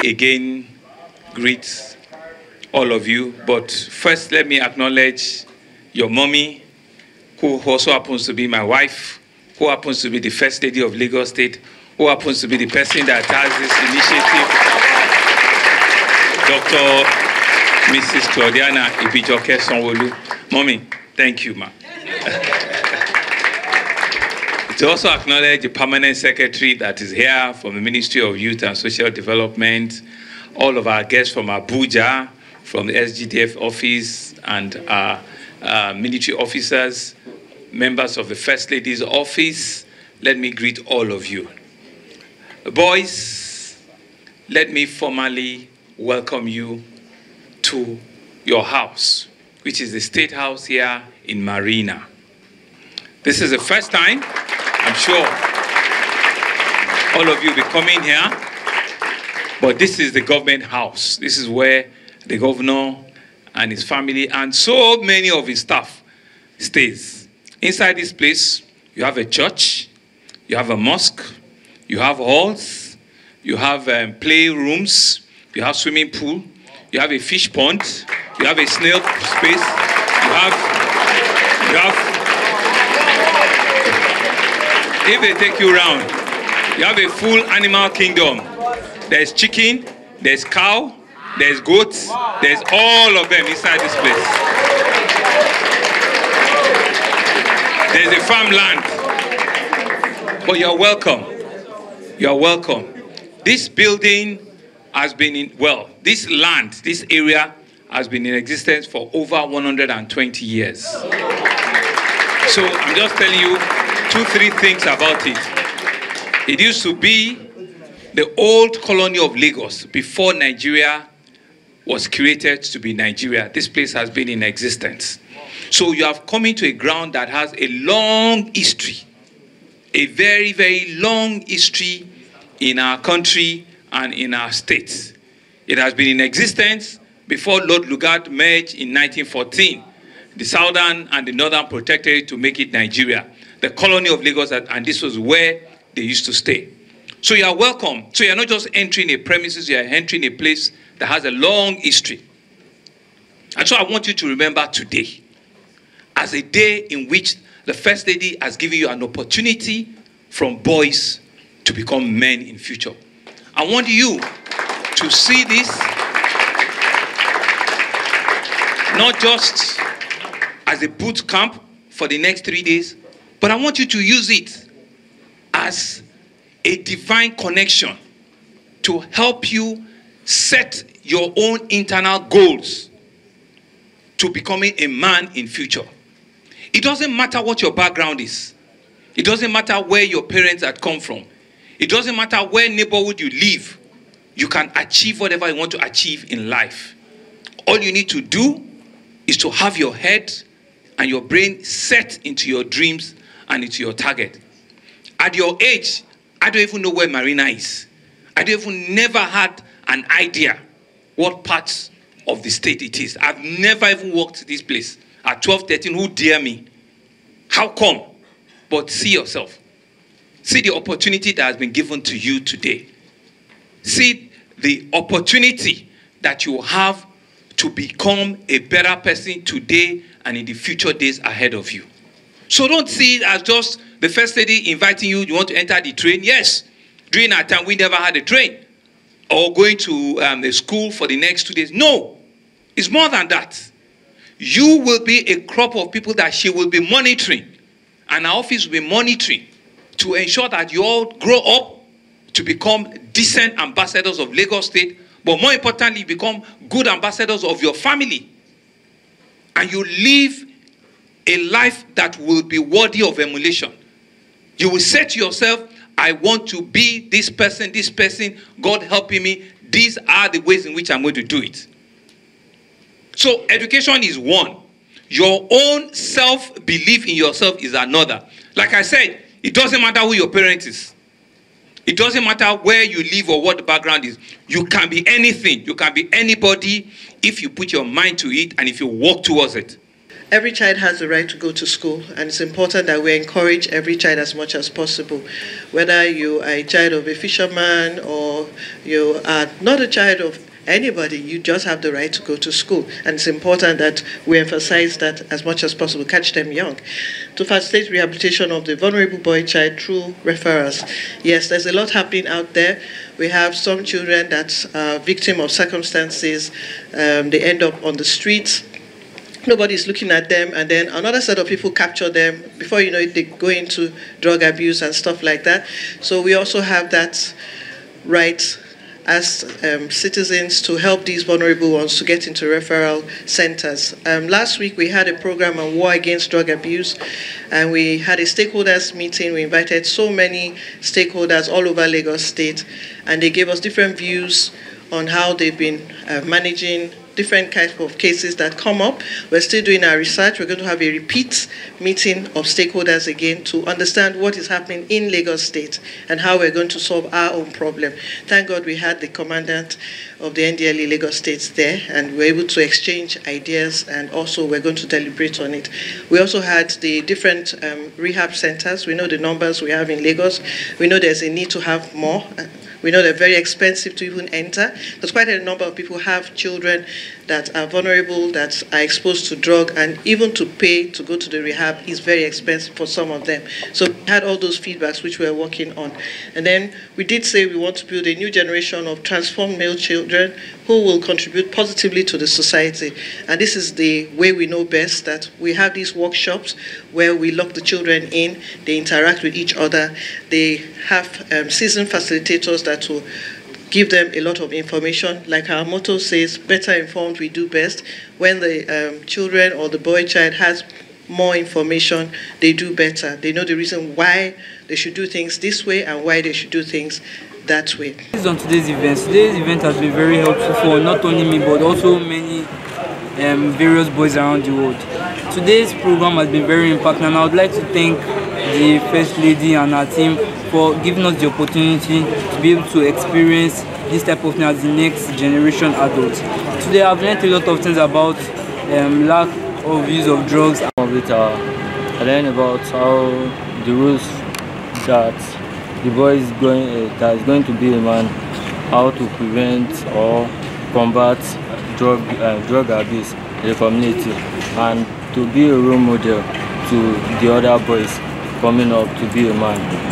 Again, greet all of you, but first let me acknowledge your mommy, who also happens to be my wife, who happens to be the First Lady of Lagos State, who happens to be the person that has this initiative, Dr. Mrs. Claudiana Ibijoke Sonwolu. Mommy, thank you, ma. To also acknowledge the permanent secretary that is here from the Ministry of Youth and Social Development, all of our guests from Abuja, from the SGDF office, and our military officers, members of the First Lady's office. Let me greet all of you. Boys, let me formally welcome you to your house, which is the State House here in Marina. This is the first time, I'm sure all of you will be coming here, but this is the government house. This is where the governor and his family and so many of his staff stays. Inside this place, you have a church, you have a mosque, you have halls, you have playrooms, you have swimming pool, you have a fish pond, you have a snail space, you have if they take you around, you have a full animal kingdom. There's chicken, there's cow, there's goats, there's all of them inside this place. There's a farmland. But you're welcome. You're welcome. This building has been in, well, this land, this area has been in existence for over 120 years. So I'm just telling you 2-3 things about it. It used to be the old colony of Lagos before Nigeria was created to be Nigeria. This place has been in existence. So you have come into a ground that has a long history, a very, very long history in our country and in our states. It has been in existence before Lord Lugard merged in 1914, the southern and the northern protectorate to make it Nigeria. The colony of Lagos, and this was where they used to stay. So you are welcome. So you're not just entering a premises, you are entering a place that has a long history. And so I want you to remember today as a day in which the First Lady has given you an opportunity from boys to become men in future. I want you to see this not just as a boot camp for the next 3 days, but I want you to use it as a divine connection to help you set your own internal goals to becoming a man in future. It doesn't matter what your background is. It doesn't matter where your parents had come from. It doesn't matter where neighborhood you live. You can achieve whatever you want to achieve in life. All you need to do is to have your head and your brain set into your dreams and into your target. At your age, I don't even know where Marina is. I don't even never had an idea what parts of the state it is. I've never even walked this place. At 12, 13, who dare me? How come? But see yourself. See the opportunity that has been given to you today. See the opportunity that you have to become a better person today and in the future days ahead of you. So don't see it as just the First Lady inviting you, you want to enter the train. Yes, during our time, we never had a train. Or going to a school for the next 2 days. No, it's more than that. You will be a crop of people that she will be monitoring. And our office will be monitoring to ensure that you all grow up to become decent ambassadors of Lagos State, but more importantly, become good ambassadors of your family. And you live a life that will be worthy of emulation. You will say to yourself, I want to be this person, God helping me. These are the ways in which I'm going to do it. So education is one. Your own self-belief in yourself is another. Like I said, it doesn't matter who your parent is. It doesn't matter where you live or what the background is. You can be anything. You can be anybody if you put your mind to it and if you work towards it. Every child has the right to go to school, and it's important that we encourage every child as much as possible. Whether you are a child of a fisherman or you are not a child of anybody, you just have the right to go to school. And it's important that we emphasize that as much as possible, catch them young. To facilitate rehabilitation of the vulnerable boy child through referrals. Yes, there's a lot happening out there. We have some children that are victim of circumstances. They end up on the streets. Nobody's looking at them, and then another set of people capture them. Before you know it, they go into drug abuse and stuff like that. So we also have that right as citizens to help these vulnerable ones to get into referral centers. Last week we had a program on war against drug abuse, and we had a stakeholders meeting. We invited so many stakeholders all over Lagos State, and they gave us different views on how they've been managing different kinds of cases that come up. We're still doing our research. We're going to have a repeat meeting of stakeholders again to understand what is happening in Lagos State and how we're going to solve our own problem. Thank God we had the commandant of the NDLE Lagos State there, and we're able to exchange ideas, and also we're going to deliberate on it. We also had the different rehab centers. We know the numbers we have in Lagos. We know there's a need to have more. We know they're very expensive to even enter, because quite a number of people have children that are vulnerable, that are exposed to drug, and even to pay to go to the rehab is very expensive for some of them. So we had all those feedbacks which we're working on. And then we did say we want to build a new generation of transformed male children who will contribute positively to the society. And this is the way we know best, that we have these workshops where we lock the children in, they interact with each other, they have seasoned facilitators that will give them a lot of information. Like our motto says, better informed we do best. When the children or the boy child has more information, they do better. They know the reason why they should do things this way and why they should do things that way. Based on today's event has been very helpful for not only me but also many various boys around the world. Today's program has been very impactful, and I would like to thank the First Lady and her team for giving us the opportunity to be able to experience this type of thing as the next generation adults. Today I've learned a lot of things about lack of use of drugs. I learned about how the rules that the boy is going to be a man, how to prevent or combat drug abuse in the community, and to be a role model to the other boys coming up to be a man.